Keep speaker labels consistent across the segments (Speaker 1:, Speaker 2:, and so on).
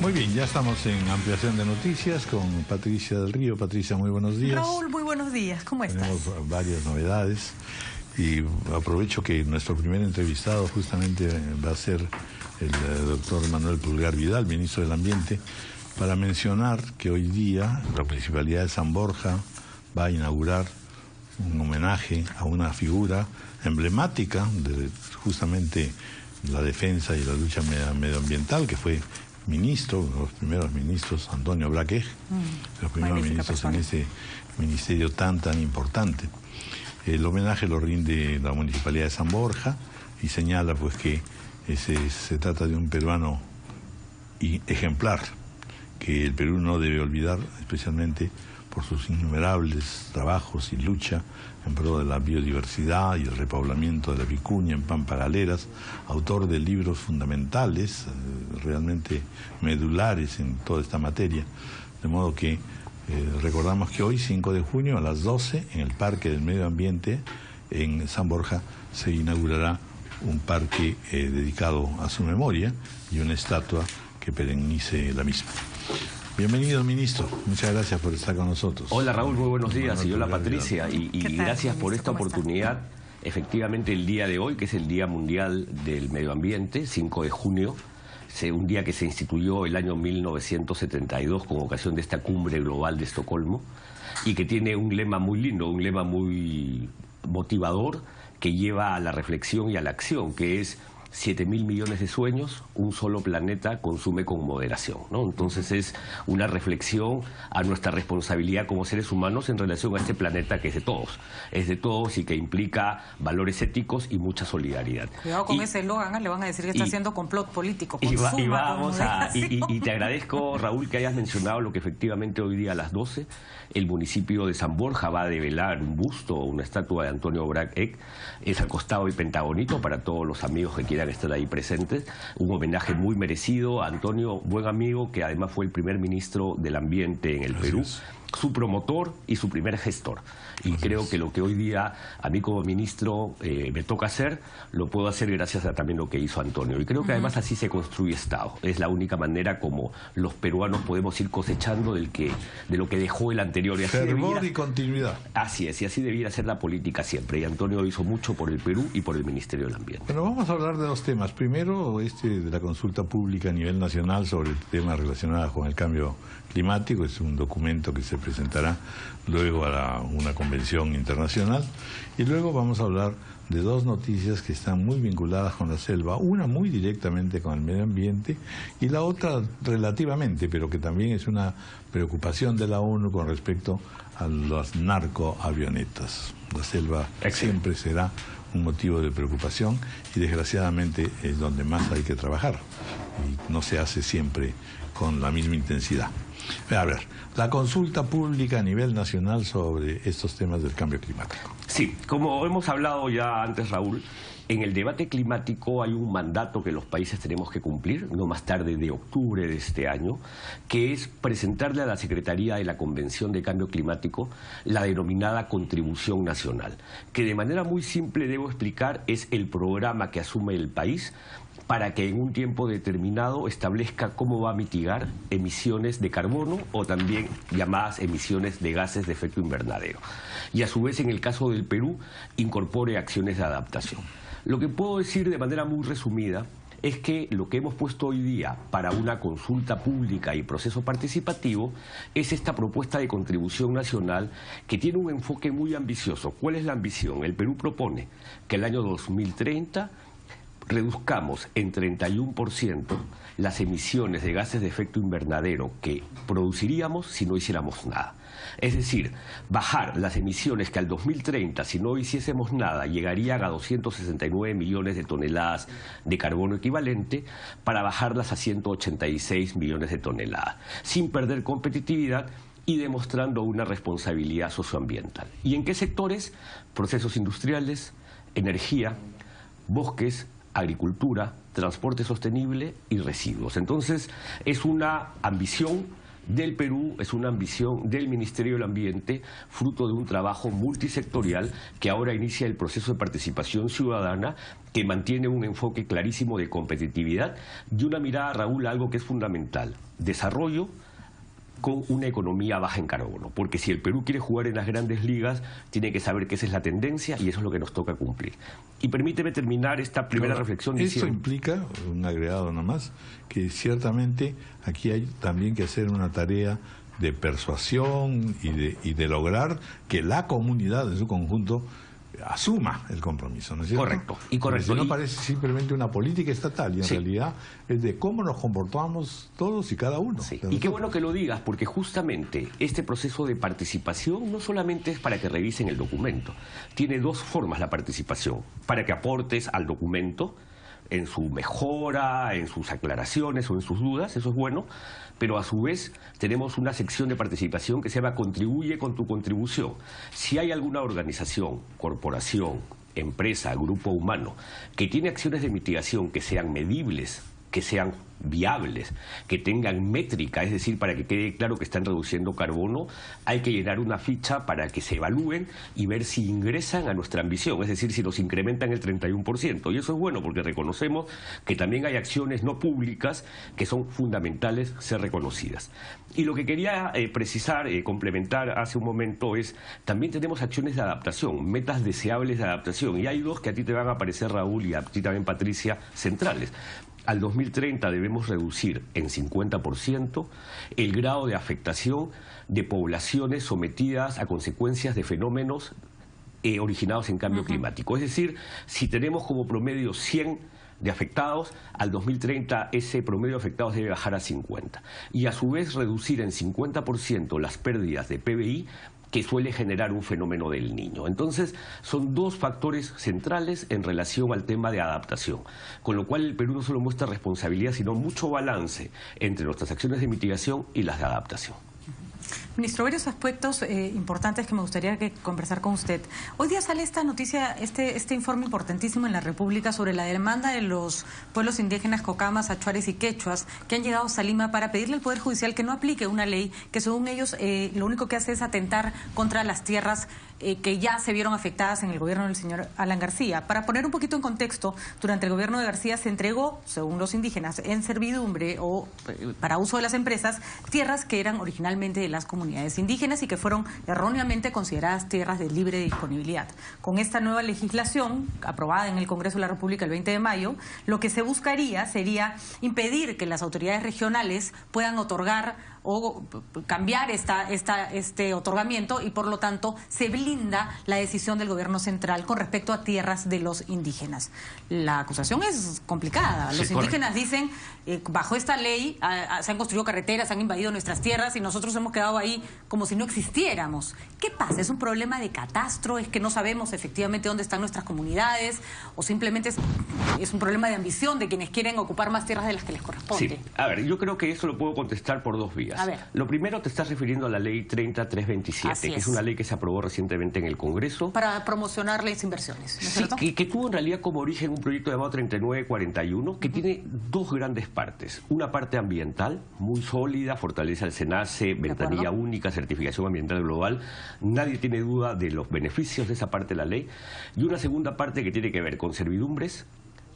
Speaker 1: Muy bien, ya estamos en ampliación de noticias con Patricia del Río. Patricia, muy buenos días.
Speaker 2: Raúl, muy buenos días. ¿Cómo estás?
Speaker 1: Tenemos varias novedades y aprovecho que nuestro primer entrevistado justamente va a ser el doctor Manuel Pulgar Vidal, ministro del Ambiente, para mencionar que hoy día la Municipalidad de San Borja va a inaugurar un homenaje a una figura emblemática de justamente la defensa y la lucha medioambiental, que fue ministro, uno de los primeros ministros, Antonio Braque, los primeros ministros en ese ministerio tan importante. El homenaje lo rinde la Municipalidad de San Borja y señala pues que se trata de un peruano ejemplar, que el Perú no debe olvidar, especialmente por sus innumerables trabajos y lucha en pro de la biodiversidad y el repoblamiento de la vicuña en Pampa Galeras, autor de libros fundamentales, realmente medulares en toda esta materia. De modo que recordamos que hoy, 5 de junio, a las 12, en el Parque del Medio Ambiente, en San Borja, se inaugurará un parque dedicado a su memoria y una estatua que perennice la misma. Bienvenido, ministro. Muchas gracias por estar con nosotros.
Speaker 3: Hola, Raúl, muy buenos días. Y hola, Patricia. Y gracias por esta oportunidad. Efectivamente, el día de hoy, que es el Día Mundial del Medio Ambiente, 5 de junio, un día que se instituyó el año 1972 con ocasión de esta cumbre global de Estocolmo, y que tiene un lema muy lindo, un lema muy motivador, que lleva a la reflexión y a la acción, que es 7.000 millones de sueños, un solo planeta consume con moderación, ¿no? Entonces es una reflexión a nuestra responsabilidad como seres humanos en relación a este planeta que es de todos y que implica valores éticos y mucha solidaridad.
Speaker 2: Cuidado con ese eslogan, le van a decir que está haciendo complot político.
Speaker 3: Y te agradezco, Raúl, que hayas mencionado lo que efectivamente hoy día a las 12 el municipio de San Borja va a develar un busto, una estatua de Antonio Braque, es al costado del Pentagonito para todos los amigos que quieran estar ahí presentes. Un homenaje muy merecido a Antonio, buen amigo, que además fue el primer ministro del Ambiente en el Perú, su promotor y su primer gestor. Y creo que lo que hoy día a mí como ministro me toca hacer, lo puedo hacer gracias a también lo que hizo Antonio. Y creo que además así se construye Estado. Es la única manera como los peruanos podemos ir cosechando de lo que dejó el anterior.
Speaker 1: Fervor y continuidad.
Speaker 3: Así es, y así debiera ser la política siempre. Y Antonio hizo mucho por el Perú y por el Ministerio del Ambiente.
Speaker 1: Bueno, vamos a hablar de dos temas. Primero, de la consulta pública a nivel nacional sobre el tema relacionado con el cambio climático. Es un documento que se presentará luego a una convención internacional. Y luego vamos a hablar de dos noticias que están muy vinculadas con la selva, una muy directamente con el medio ambiente y la otra relativamente, pero que también es una preocupación de la ONU con respecto a las narcoavionetas. La selva siempre será un motivo de preocupación y desgraciadamente es donde más hay que trabajar y no se hace siempre con la misma intensidad. A ver, la consulta pública a nivel nacional sobre estos temas del cambio climático.
Speaker 3: Sí, como hemos hablado ya antes, Raúl, en el debate climático hay un mandato que los países tenemos que cumplir, no más tarde de octubre de este año, que es presentarle a la Secretaría de la Convención de Cambio Climático la denominada Contribución Nacional, que de manera muy simple debo explicar es el programa que asume el país para que en un tiempo determinado establezca cómo va a mitigar emisiones de carbono o también llamadas emisiones de gases de efecto invernadero. Y a su vez, en el caso del Perú, incorpore acciones de adaptación. Lo que puedo decir de manera muy resumida es que lo que hemos puesto hoy día para una consulta pública y proceso participativo es esta propuesta de contribución nacional que tiene un enfoque muy ambicioso. ¿Cuál es la ambición? El Perú propone que el año 2030 reduzcamos en 31% las emisiones de gases de efecto invernadero que produciríamos si no hiciéramos nada. Es decir, bajar las emisiones que al 2030, si no hiciésemos nada, llegarían a 269 millones de toneladas de carbono equivalente, para bajarlas a 186 millones de toneladas, sin perder competitividad y demostrando una responsabilidad socioambiental. ¿Y en qué sectores? Procesos industriales, energía, bosques, agricultura, transporte sostenible y residuos. Entonces, es una ambición del Perú, es una ambición del Ministerio del Ambiente, fruto de un trabajo multisectorial que ahora inicia el proceso de participación ciudadana, que mantiene un enfoque clarísimo de competitividad y una mirada, Raúl, a algo que es fundamental: desarrollo con una economía baja en carbono, porque si el Perú quiere jugar en las grandes ligas, tiene que saber que esa es la tendencia y eso es lo que nos toca cumplir. Y permíteme terminar esta primera reflexión diciendo...
Speaker 1: Eso implica, un agregado nada más, que ciertamente aquí hay también que hacer una tarea de persuasión y de lograr que la comunidad en su conjunto asuma el compromiso, ¿no es cierto?
Speaker 3: Correcto, y correcto.
Speaker 1: Porque si no parece simplemente una política estatal y en realidad es de cómo nos comportamos todos y cada uno.
Speaker 3: Sí. Y qué bueno que lo digas, porque justamente este proceso de participación no solamente es para que revisen el documento. Tiene dos formas la participación: para que aportes al documento en su mejora, en sus aclaraciones o en sus dudas, eso es bueno, pero a su vez tenemos una sección de participación que se llama Contribuye con tu contribución. Si hay alguna organización, corporación, empresa, grupo humano que tiene acciones de mitigación que sean medibles, que sean viables, que tengan métrica, es decir, para que quede claro que están reduciendo carbono, hay que llenar una ficha para que se evalúen y ver si ingresan a nuestra ambición, es decir, si nos incrementan el 31%. Y eso es bueno porque reconocemos que también hay acciones no públicas que son fundamentales ser reconocidas. Y lo que quería precisar, complementar hace un momento es, también tenemos acciones de adaptación, metas deseables de adaptación, y hay dos que a ti te van a parecer, Raúl, y a ti también, Patricia, centrales. Al 2030 debemos reducir en 50% el grado de afectación de poblaciones sometidas a consecuencias de fenómenos originados en cambio climático. Es decir, si tenemos como promedio 100 de afectados, al 2030 ese promedio de afectados debe bajar a 50. Y a su vez reducir en 50% las pérdidas de PBI que suele generar un fenómeno del Niño. Entonces, son dos factores centrales en relación al tema de adaptación, con lo cual el Perú no solo muestra responsabilidad, sino mucho balance entre nuestras acciones de mitigación y las de adaptación.
Speaker 2: Ministro, varios aspectos importantes que me gustaría conversar con usted. Hoy día sale esta noticia, este informe importantísimo en la República sobre la demanda de los pueblos indígenas cocamas, achuares y quechuas que han llegado a Lima para pedirle al Poder Judicial que no aplique una ley que según ellos lo único que hace es atentar contra las tierras que ya se vieron afectadas en el gobierno del señor Alan García. Para poner un poquito en contexto, durante el gobierno de García se entregó, según los indígenas, en servidumbre o para uso de las empresas, tierras que eran originalmente de las comunidades indígenas y que fueron erróneamente consideradas tierras de libre disponibilidad. Con esta nueva legislación, aprobada en el Congreso de la República el 20 de mayo, lo que se buscaría sería impedir que las autoridades regionales puedan otorgar o cambiar este otorgamiento y por lo tanto se blinda la decisión del gobierno central con respecto a tierras de los indígenas. La acusación es complicada. Los indígenas dicen, bajo esta ley se han construido carreteras, han invadido nuestras tierras y nosotros hemos quedado ahí como si no existiéramos. ¿Qué pasa? ¿Es un problema de catastro? ¿Es que no sabemos efectivamente dónde están nuestras comunidades? ¿O simplemente es un problema de ambición de quienes quieren ocupar más tierras de las que les corresponde?
Speaker 3: Sí. A ver, yo creo que eso lo puedo contestar por dos vías.
Speaker 2: A ver.
Speaker 3: Lo primero, te estás refiriendo a la ley 30327, que es una ley que se aprobó recientemente en el Congreso.
Speaker 2: Para promocionar las inversiones, ¿no es cierto?
Speaker 3: Sí, que tuvo en realidad como origen un proyecto llamado 3941, que tiene dos grandes partes. Una parte ambiental, muy sólida, fortalece al SENACE, ventanilla única, certificación ambiental global. Nadie tiene duda de los beneficios de esa parte de la ley. Y una segunda parte que tiene que ver con servidumbres,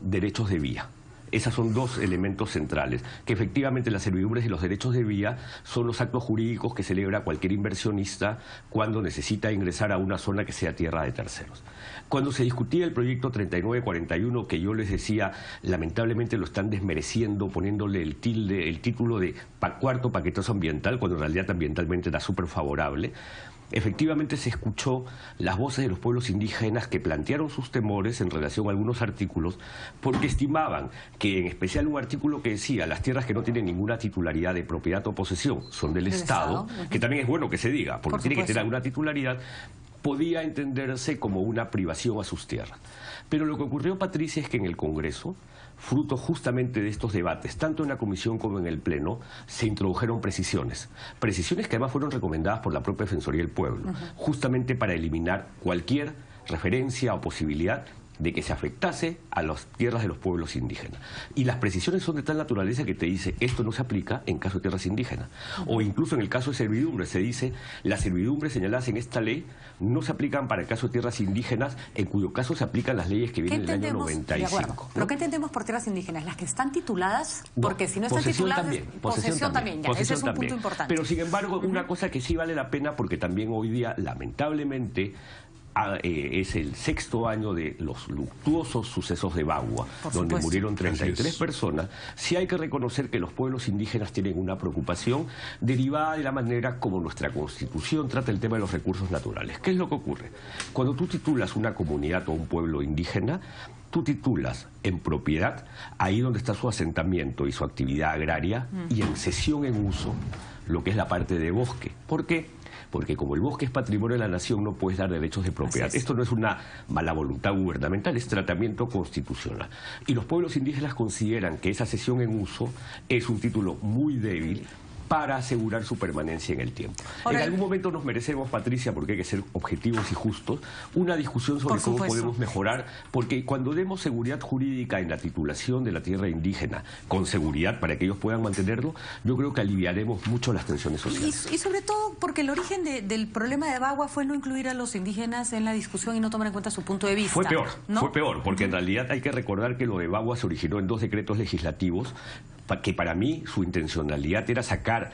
Speaker 3: derechos de vía. Esos son dos elementos centrales, que efectivamente las servidumbres y los derechos de vía son los actos jurídicos que celebra cualquier inversionista cuando necesita ingresar a una zona que sea tierra de terceros. Cuando se discutía el proyecto 3941, que yo les decía, lamentablemente lo están desmereciendo, poniéndole el título de cuarto paquetazo ambiental, cuando en realidad ambientalmente era súper favorable. Efectivamente se escuchó las voces de los pueblos indígenas que plantearon sus temores en relación a algunos artículos porque estimaban que, en especial un artículo que decía las tierras que no tienen ninguna titularidad de propiedad o posesión son del Estado, que también es bueno que se diga, porque tiene que tener alguna titularidad, podía entenderse como una privación a sus tierras. Pero lo que ocurrió, Patricia, es que en el Congreso, fruto justamente de estos debates, tanto en la comisión como en el pleno, se introdujeron precisiones que además fueron recomendadas por la propia Defensoría del Pueblo, justamente para eliminar cualquier referencia o posibilidad de que se afectase a las tierras de los pueblos indígenas. Y las precisiones son de tal naturaleza que te dice, esto no se aplica en caso de tierras indígenas. O incluso en el caso de servidumbre, se dice, las servidumbres señaladas en esta ley no se aplican para el caso de tierras indígenas, en cuyo caso se aplican las leyes que vienen del año 95.
Speaker 2: ¿No? ¿Pero qué entendemos por tierras indígenas? ¿Las que están tituladas? Porque si no están tituladas, posesión también. Ese es un punto importante.
Speaker 3: Pero sin embargo, una cosa que sí vale la pena, porque también hoy día, lamentablemente, es el 6º año de los luctuosos sucesos de Bagua, donde murieron 33 personas. Sí hay que reconocer que los pueblos indígenas tienen una preocupación derivada de la manera como nuestra Constitución trata el tema de los recursos naturales. ¿Qué es lo que ocurre? Cuando tú titulas una comunidad o un pueblo indígena, tú titulas en propiedad ahí donde está su asentamiento y su actividad agraria, y en cesión en uso lo que es la parte de bosque. ¿Por qué? Porque como el bosque es patrimonio de la nación, no puedes dar derechos de propiedad. Esto no es una mala voluntad gubernamental, es tratamiento constitucional. Y los pueblos indígenas consideran que esa cesión en uso es un título muy débil para asegurar su permanencia en el tiempo. Ahora, en algún momento nos merecemos, Patricia, porque hay que ser objetivos y justos, una discusión sobre cómo podemos mejorar, porque cuando demos seguridad jurídica en la titulación de la tierra indígena, con seguridad para que ellos puedan mantenerlo, yo creo que aliviaremos mucho las tensiones sociales.
Speaker 2: Y sobre todo porque el origen del problema de Bagua fue no incluir a los indígenas en la discusión y no tomar en cuenta su punto de vista.
Speaker 3: Fue peor, porque en realidad hay que recordar que lo de Bagua se originó en 2 decretos legislativos, que para mí su intencionalidad era sacar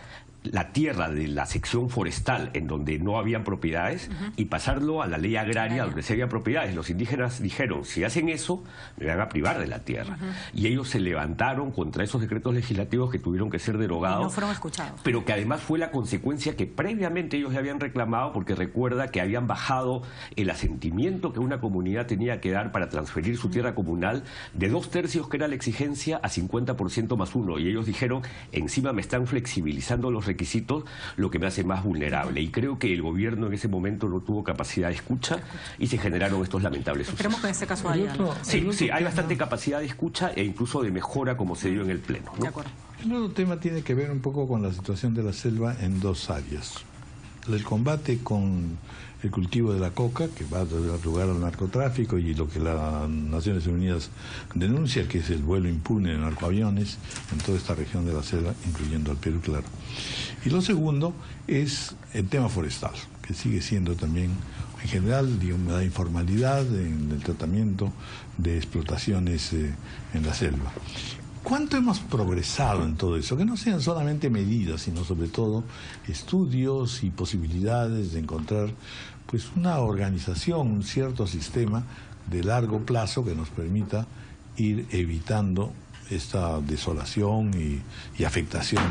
Speaker 3: la tierra de la sección forestal en donde no habían propiedades y pasarlo a la ley agraria donde se habían propiedades. Los indígenas dijeron, si hacen eso, me van a privar de la tierra. Y ellos se levantaron contra esos decretos legislativos que tuvieron que ser derogados.
Speaker 2: Y no fueron escuchados.
Speaker 3: Pero que además fue la consecuencia que previamente ellos ya habían reclamado, porque recuerda que habían bajado el asentimiento que una comunidad tenía que dar para transferir su tierra comunal de 2/3, que era la exigencia, a 50% más 1. Y ellos dijeron, encima me están flexibilizando los requisitos, lo que me hace más vulnerable. Y creo que el gobierno en ese momento no tuvo capacidad de escucha y se generaron estos lamentables sucesos.
Speaker 2: Esperemos que en este caso haya.
Speaker 3: Sí, hay bastante capacidad de escucha e incluso de mejora, como se dio en el Pleno, ¿no?
Speaker 2: De acuerdo.
Speaker 1: El otro tema tiene que ver un poco con la situación de la selva en 2 áreas. El combate con el cultivo de la coca, que va a dar lugar al narcotráfico, y lo que las Naciones Unidas denuncia, que es el vuelo impune de narcoaviones en toda esta región de la selva, incluyendo al Perú, claro. Y lo segundo es el tema forestal, que sigue siendo también, en general, digamos, la informalidad en el tratamiento de explotaciones en la selva. ¿Cuánto hemos progresado en todo eso? Que no sean solamente medidas, sino sobre todo estudios y posibilidades de encontrar pues una organización, un cierto sistema de largo plazo que nos permita ir evitando esta desolación y afectación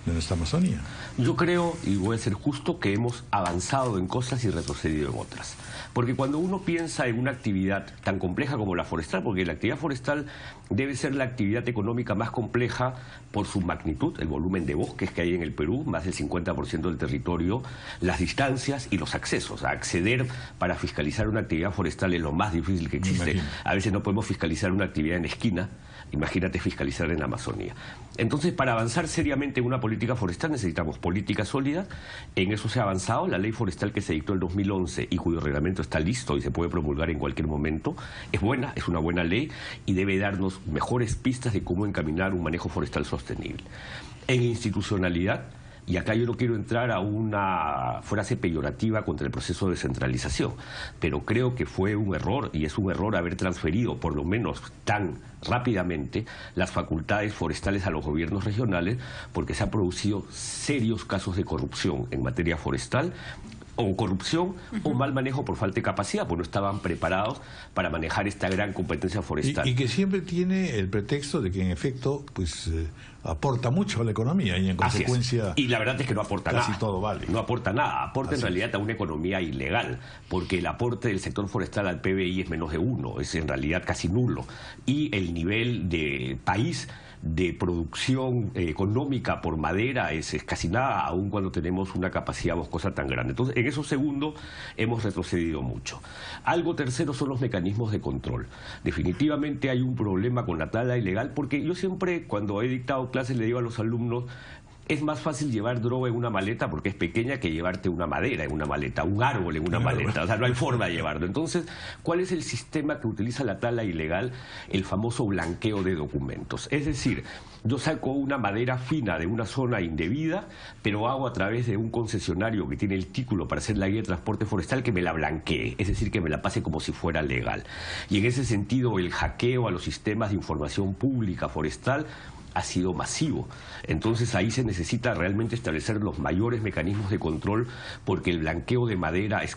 Speaker 1: de nuestra Amazonía.
Speaker 3: Yo creo, y voy a ser justo, que hemos avanzado en cosas y retrocedido en otras. Porque cuando uno piensa en una actividad tan compleja como la forestal, porque la actividad forestal debe ser la actividad económica más compleja por su magnitud, el volumen de bosques que hay en el Perú, más del 50% del territorio, las distancias y los accesos. A acceder para fiscalizar una actividad forestal es lo más difícil que existe. A veces no podemos fiscalizar una actividad en esquina, imagínate fiscalizar en la Amazonía. Entonces, para avanzar seriamente en una política forestal necesitamos política sólida. En eso se ha avanzado. La ley forestal que se dictó en 2011 y cuyo reglamento está listo y se puede promulgar en cualquier momento, es buena, es una buena ley y debe darnos mejores pistas de cómo encaminar un manejo forestal sostenible. En institucionalidad, y acá yo no quiero entrar a una frase peyorativa contra el proceso de descentralización, pero creo que fue un error, y es un error haber transferido, por lo menos tan rápidamente, las facultades forestales a los gobiernos regionales, porque se han producido serios casos de corrupción en materia forestal, o corrupción o mal manejo por falta de capacidad, porque no estaban preparados para manejar esta gran competencia forestal.
Speaker 1: Y que siempre tiene el pretexto de que en efecto pues aporta mucho a la economía y en consecuencia...
Speaker 3: Y la verdad es que no aporta nada.
Speaker 1: Casi todo vale.
Speaker 3: No aporta nada, aporta en realidad a una economía ilegal, porque el aporte del sector forestal al PBI es menos de 1, es en realidad casi nulo. Y el nivel de país de producción económica por madera es casi nada, aun cuando tenemos una capacidad boscosa tan grande. Entonces, en eso segundo hemos retrocedido mucho. Algo tercero son los mecanismos de control. Definitivamente hay un problema con la tala ilegal, porque yo siempre, cuando he dictado clases, le digo a los alumnos, es más fácil llevar droga en una maleta porque es pequeña que llevarte una madera en una maleta, un árbol en una maleta. O sea, no hay forma de llevarlo. Entonces, ¿cuál es el sistema que utiliza la tala ilegal? El famoso blanqueo de documentos. Es decir, yo saco una madera fina de una zona indebida, pero hago a través de un concesionario que tiene el título para hacer la guía de transporte forestal que me la blanquee, es decir, que me la pase como si fuera legal. Y en ese sentido, el hackeo a los sistemas de información pública forestal ha sido masivo. Entonces ahí se necesita realmente establecer los mayores mecanismos de control, porque el blanqueo de madera es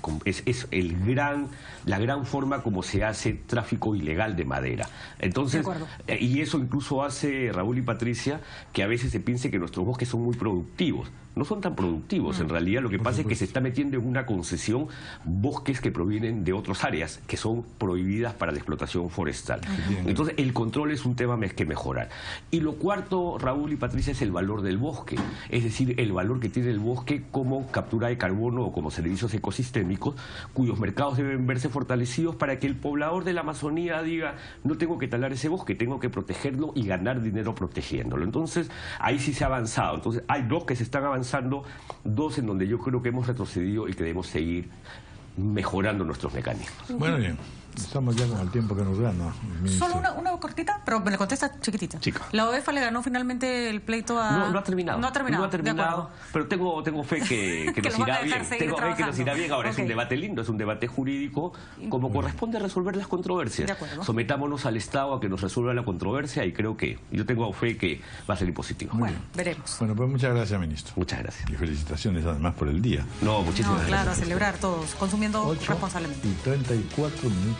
Speaker 3: la gran forma como se hace tráfico ilegal de madera. Entonces, y eso incluso hace, Raúl y Patricia, que a veces se piense que nuestros bosques son muy productivos. No son tan productivos. En realidad lo que pasa es que se está metiendo en una concesión bosques que provienen de otras áreas que son prohibidas para la explotación forestal. Entonces el control es un tema que mejorar. Y lo cuarto, Raúl y Patricia, es el valor del bosque. Es decir, el valor que tiene el bosque como captura de carbono o como servicios ecosistémicos, cuyos mercados deben verse fortalecidos para que el poblador de la Amazonía diga: no tengo que talar ese bosque, tengo que protegerlo y ganar dinero protegiéndolo. Entonces ahí sí se ha avanzado. Entonces hay dos que se están avanzando, dos en donde yo creo que hemos retrocedido y que debemos seguir mejorando nuestros mecanismos.
Speaker 1: Bueno, bien. Estamos ya con el tiempo que nos gana.
Speaker 2: Solo una cortita, pero me la contesta chiquitita.
Speaker 3: Chica.
Speaker 2: La OEFA le ganó finalmente el pleito a...
Speaker 3: No ha terminado.
Speaker 2: No ha terminado,
Speaker 3: de acuerdo. Pero tengo fe que nos irá bien. Tengo fe que nos irá bien. Ahora es un debate lindo, es un debate jurídico, como corresponde resolver las controversias.
Speaker 2: De acuerdo.
Speaker 3: Sometámonos al Estado a que nos resuelva la controversia y creo que yo tengo fe que va a salir positivo.
Speaker 2: Bueno, veremos.
Speaker 1: Bueno, pues muchas gracias, ministro.
Speaker 3: Muchas gracias.
Speaker 1: Y felicitaciones además por el día.
Speaker 3: No, muchísimas gracias.
Speaker 2: Claro, a celebrar todos, consumiendo
Speaker 1: 8:34
Speaker 2: responsablemente.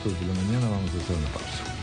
Speaker 1: de la mañana, vamos a hacer una pausa.